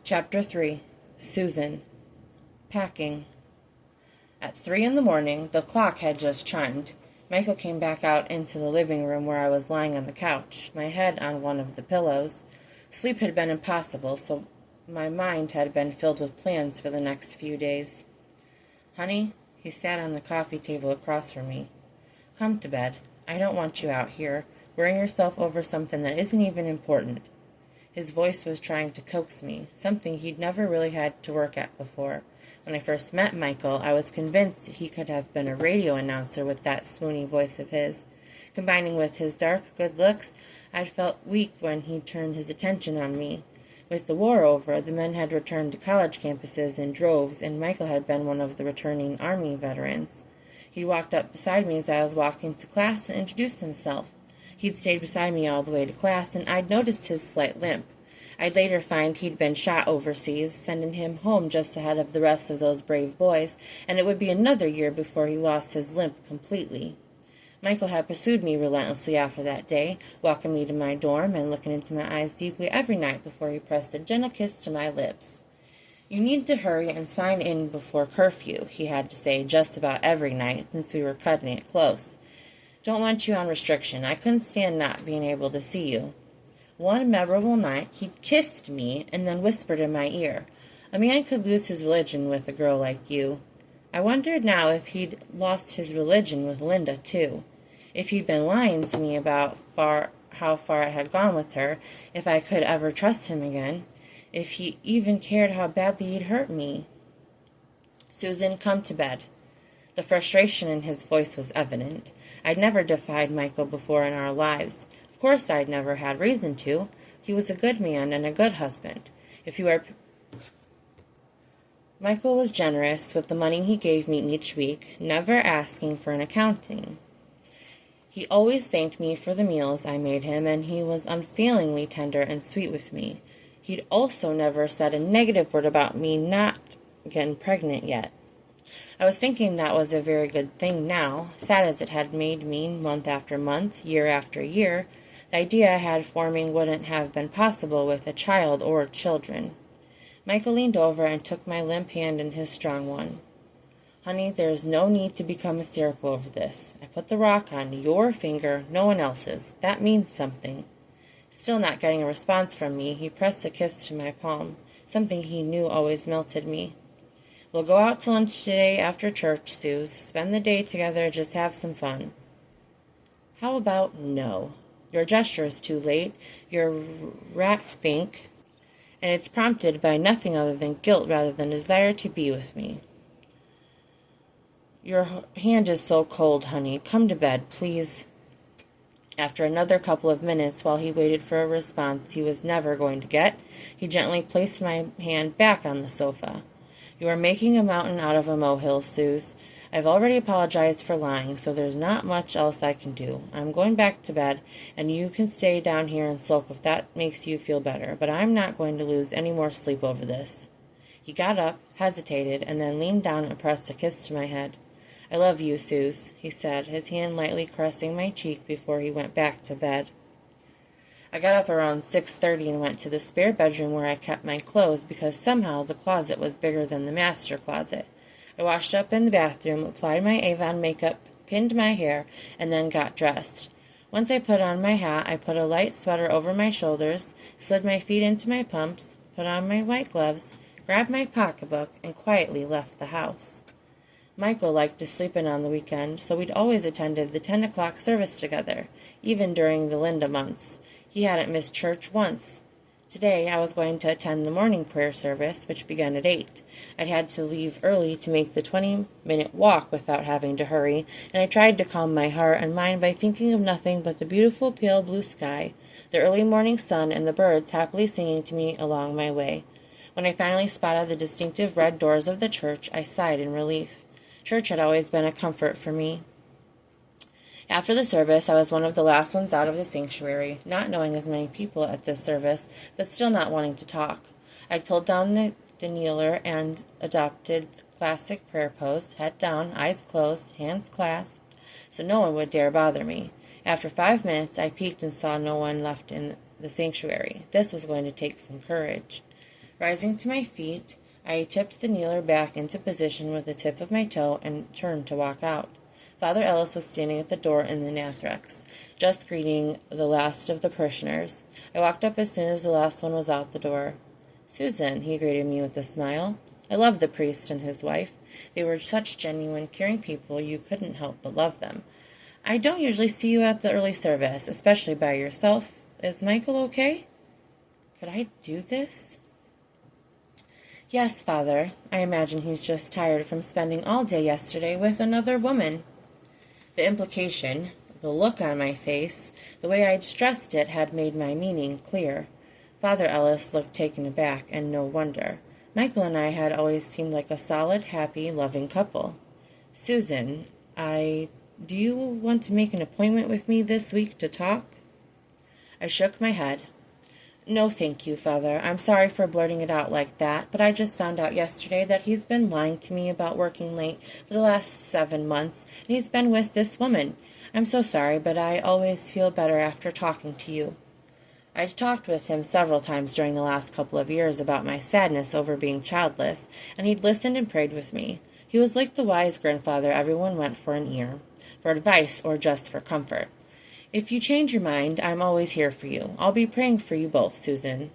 Chapter 3. Susan. Packing. At 3 in the morning, the clock had just chimed. Michael came back out into the living room where I was lying on the couch, my head on one of the pillows. Sleep had been impossible, so my mind had been filled with plans for the next few days. "Honey," he sat on the coffee table across from me. "Come to bed. I don't want you out here, worrying yourself over something that isn't even important." His voice was trying to coax me, something he'd never really had to work at before. When I first met Michael, I was convinced he could have been a radio announcer with that swoony voice of his. Combining with his dark, good looks, I'd felt weak when he turned his attention on me. With the war over, the men had returned to college campuses in droves, and Michael had been one of the returning Army veterans. He walked up beside me as I was walking to class and introduced himself. He'd stayed beside me all the way to class, and I'd noticed his slight limp. I'd later find he'd been shot overseas, sending him home just ahead of the rest of those brave boys, and it would be another year before he lost his limp completely. Michael had pursued me relentlessly after that day, walking me to my dorm and looking into my eyes deeply every night before he pressed a gentle kiss to my lips. "You need to hurry and sign in before curfew," he had to say just about every night since we were cutting it close. "Don't want you on restriction. I couldn't stand not being able to see you." One memorable night, he'd kissed me and then whispered in my ear, "A man could lose his religion with a girl like you." I wondered now if he'd lost his religion with Linda, too. If he'd been lying to me about how far it had gone with her, if I could ever trust him again, if he even cared how badly he'd hurt me. "Susan, come to bed." The frustration in his voice was evident. I'd never defied Michael before in our lives. Of course I'd never had reason to. He was a good man and a good husband. Michael was generous with the money he gave me each week, never asking for an accounting. He always thanked me for the meals I made him, and he was unfailingly tender and sweet with me. He'd also never said a negative word about me not getting pregnant yet. I was thinking that was a very good thing now, sad as it had made me month after month, year after year. The idea I had forming wouldn't have been possible with a child or children. Michael leaned over and took my limp hand in his strong one. "Honey, there is no need to become hysterical over this. I put the rock on your finger, no one else's. That means something." Still not getting a response from me, he pressed a kiss to my palm, something he knew always melted me. "We'll go out to lunch today after church, Suze. Spend the day together, just have some fun." How about no? Your gesture is too late. You're rat fink, and it's prompted by nothing other than guilt rather than desire to be with me. "Your hand is so cold, honey. Come to bed, please." After another couple of minutes, while he waited for a response he was never going to get, he gently placed my hand back on the sofa. "You are making a mountain out of a molehill, Suze. I've already apologized for lying, so there's not much else I can do. I'm going back to bed, and you can stay down here and sulk if that makes you feel better, but I'm not going to lose any more sleep over this." He got up, hesitated, and then leaned down and pressed a kiss to my head. "I love you, Suze," he said, his hand lightly caressing my cheek before he went back to bed. I got up around 6:30 and went to the spare bedroom where I kept my clothes because somehow the closet was bigger than the master closet. I washed up in the bathroom, applied my Avon makeup, pinned my hair, and then got dressed. Once I put on my hat, I put a light sweater over my shoulders, slid my feet into my pumps, put on my white gloves, grabbed my pocketbook, and quietly left the house. Michael liked to sleep in on the weekend, so we'd always attended the 10 o'clock service together, even during the Linda months. He hadn't missed church once. Today I was going to attend the morning prayer service, which began at 8. I'd had to leave early to make the 20-minute walk without having to hurry, and I tried to calm my heart and mind by thinking of nothing but the beautiful pale blue sky, the early morning sun, and the birds happily singing to me along my way. When I finally spotted the distinctive red doors of the church, I sighed in relief. Church had always been a comfort for me. After the service, I was one of the last ones out of the sanctuary, not knowing as many people at this service, but still not wanting to talk. I'd pulled down the kneeler and adopted classic prayer pose, head down, eyes closed, hands clasped, so no one would dare bother me. After 5 minutes, I peeked and saw no one left in the sanctuary. This was going to take some courage. Rising to my feet, I tipped the kneeler back into position with the tip of my toe and turned to walk out. Father Ellis was standing at the door in the nathrix, just greeting the last of the parishioners. I walked up as soon as the last one was out the door. "Susan," he greeted me with a smile. I loved the priest and his wife. They were such genuine, caring people you couldn't help but love them. "I don't usually see you at the early service, especially by yourself. Is Michael okay?" Could I do this? "Yes, Father. I imagine he's just tired from spending all day yesterday with another woman." The implication, the look on my face, the way I'd stressed it had made my meaning clear. Father Ellis looked taken aback, and no wonder. Michael and I had always seemed like a solid, happy, loving couple. "Susan, do you want to make an appointment with me this week to talk?" I shook my head. "No, thank you, Father. I'm sorry for blurting it out like that, but I just found out yesterday that he's been lying to me about working late for the last 7 months, and he's been with this woman. I'm so sorry, but I always feel better after talking to you." I'd talked with him several times during the last couple of years about my sadness over being childless, and he'd listened and prayed with me. He was like the wise grandfather everyone went for an ear, for advice or just for comfort. "If you change your mind, I'm always here for you. I'll be praying for you both, Susan."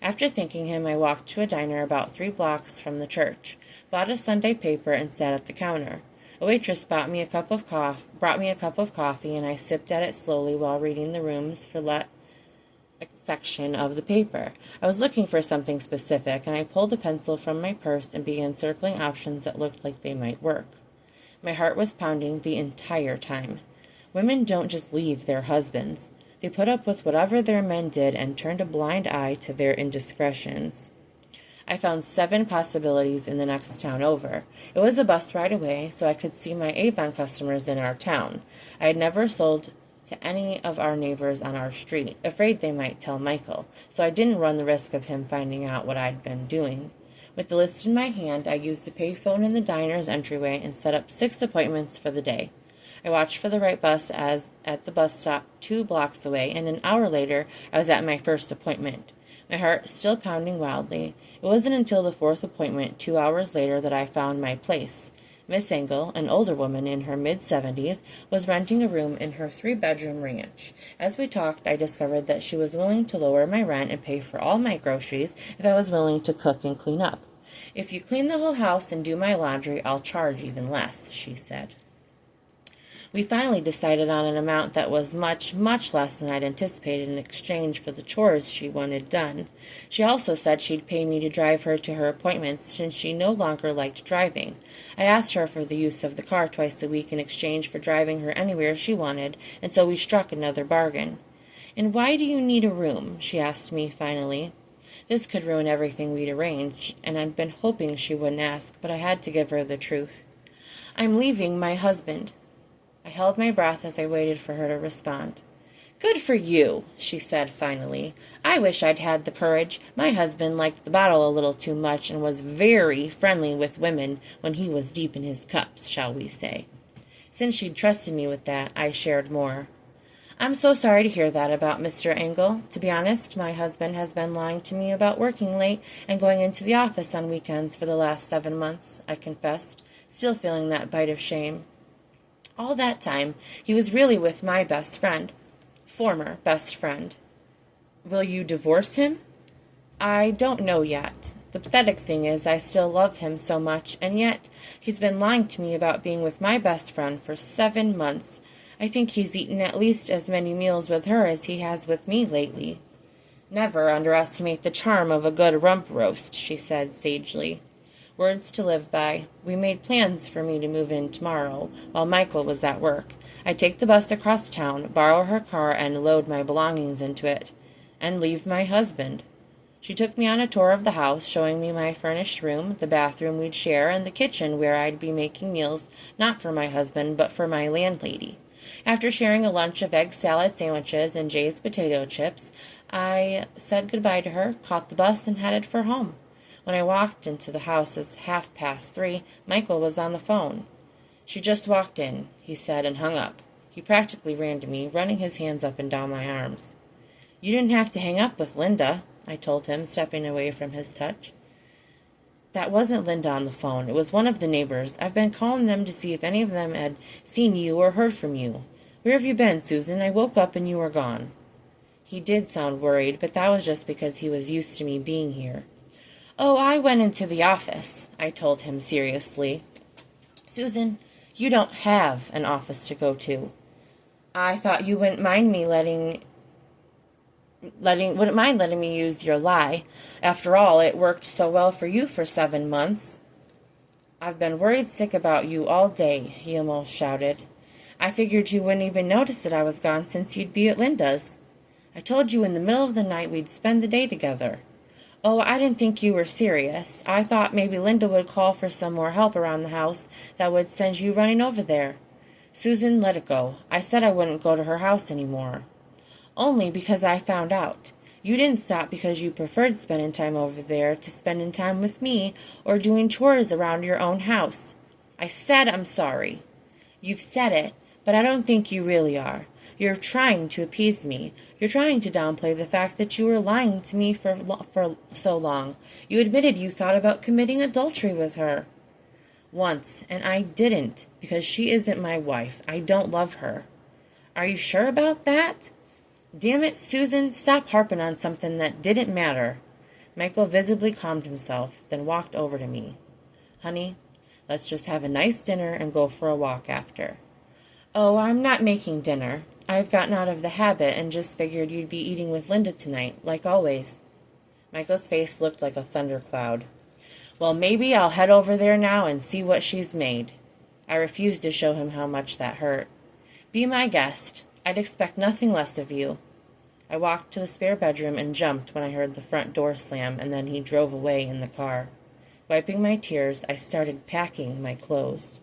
After thanking him, I walked to a diner about 3 blocks from the church, bought a Sunday paper, and sat at the counter. A waitress brought me a cup of coffee, and I sipped at it slowly while reading the rooms for let section of the paper. I was looking for something specific, and I pulled a pencil from my purse and began circling options that looked like they might work. My heart was pounding the entire time. Women don't just leave their husbands. They put up with whatever their men did and turned a blind eye to their indiscretions. I found 7 possibilities in the next town over. It was a bus ride away, so I could see my Avon customers in our town. I had never sold to any of our neighbors on our street, afraid they might tell Michael, so I didn't run the risk of him finding out what I'd been doing. With the list in my hand, I used the payphone in the diner's entryway and set up 6 appointments for the day. I watched for the right bus at the bus stop 2 blocks away, and an hour later I was at my first appointment. My heart still pounding wildly. It wasn't until the 4th appointment, 2 hours later, that I found my place. Miss Engel, an older woman in her mid-70s, was renting a room in her 3-bedroom ranch. As we talked, I discovered that she was willing to lower my rent and pay for all my groceries if I was willing to cook and clean up. "If you clean the whole house and do my laundry, I'll charge even less," she said. We finally decided on an amount that was much, much less than I'd anticipated in exchange for the chores she wanted done. She also said she'd pay me to drive her to her appointments since she no longer liked driving. I asked her for the use of the car twice a week in exchange for driving her anywhere she wanted, and so we struck another bargain. "And why do you need a room?" she asked me finally. This could ruin everything we'd arranged, and I'd been hoping she wouldn't ask, but I had to give her the truth. "I'm leaving my husband." I held my breath as I waited for her to respond. "Good for you," she said finally. "I wish I'd had the courage. My husband liked the bottle a little too much and was very friendly with women when he was deep in his cups, shall we say." Since she'd trusted me with that, I shared more. "I'm so sorry to hear that about Mr. Engel. To be honest, my husband has been lying to me about working late and going into the office on weekends for the last 7 months," I confessed, still feeling that bite of shame. "All that time, he was really with my best friend. Former best friend." "Will you divorce him?" "I don't know yet. The pathetic thing is I still love him so much, and yet he's been lying to me about being with my best friend for 7 months. I think he's eaten at least as many meals with her as he has with me lately." "Never underestimate the charm of a good rump roast," she said sagely. Words to live by. We made plans for me to move in tomorrow, while Michael was at work. I'd take the bus across town, borrow her car, and load my belongings into it. And leave my husband. She took me on a tour of the house, showing me my furnished room, the bathroom we'd share, and the kitchen where I'd be making meals, not for my husband, but for my landlady. After sharing a lunch of egg salad sandwiches and Jay's potato chips, I said goodbye to her, caught the bus, and headed for home. When I walked into the house at 3:30, Michael was on the phone. "She just walked in," he said, and hung up. He practically ran to me, running his hands up and down my arms. "You didn't have to hang up with Linda." I told him, stepping away from his touch. That wasn't Linda on the phone. It was one of the neighbors. I've been calling them to see if any of them had seen you or heard from you. Where have you been, Susan? I woke up and you were gone. He did sound worried, but that was just because he was used to me being here. Oh, I went into the office, I told him seriously. Susan, you don't have an office to go to. I thought you wouldn't mind me letting me use your lie. After all, it worked so well for you for 7 months. I've been worried sick about you all day, he almost shouted. I figured you wouldn't even notice that I was gone since you'd be at Linda's. I told you in the middle of the night we'd spend the day together. Oh, I didn't think you were serious. I thought maybe Linda would call for some more help around the house that would send you running over there. Susan, let it go. I said I wouldn't go to her house anymore. Only because I found out. You didn't stop because you preferred spending time over there to spending time with me or doing chores around your own house. I said I'm sorry. You've said it, but I don't think you really are. You're trying to appease me. You're trying to downplay the fact that you were lying to me for so long. You admitted you thought about committing adultery with her. Once, and I didn't, because she isn't my wife. I don't love her. Are you sure about that? Damn it, Susan, stop harping on something that didn't matter. Michael visibly calmed himself, then walked over to me. Honey, let's just have a nice dinner and go for a walk after. Oh, I'm not making dinner. I've gotten out of the habit and just figured you'd be eating with Linda tonight, like always. Michael's face looked like a thundercloud. Well, maybe I'll head over there now and see what she's made. I refused to show him how much that hurt. Be my guest. I'd expect nothing less of you. I walked to the spare bedroom and jumped when I heard the front door slam, and then he drove away in the car. Wiping my tears, I started packing my clothes.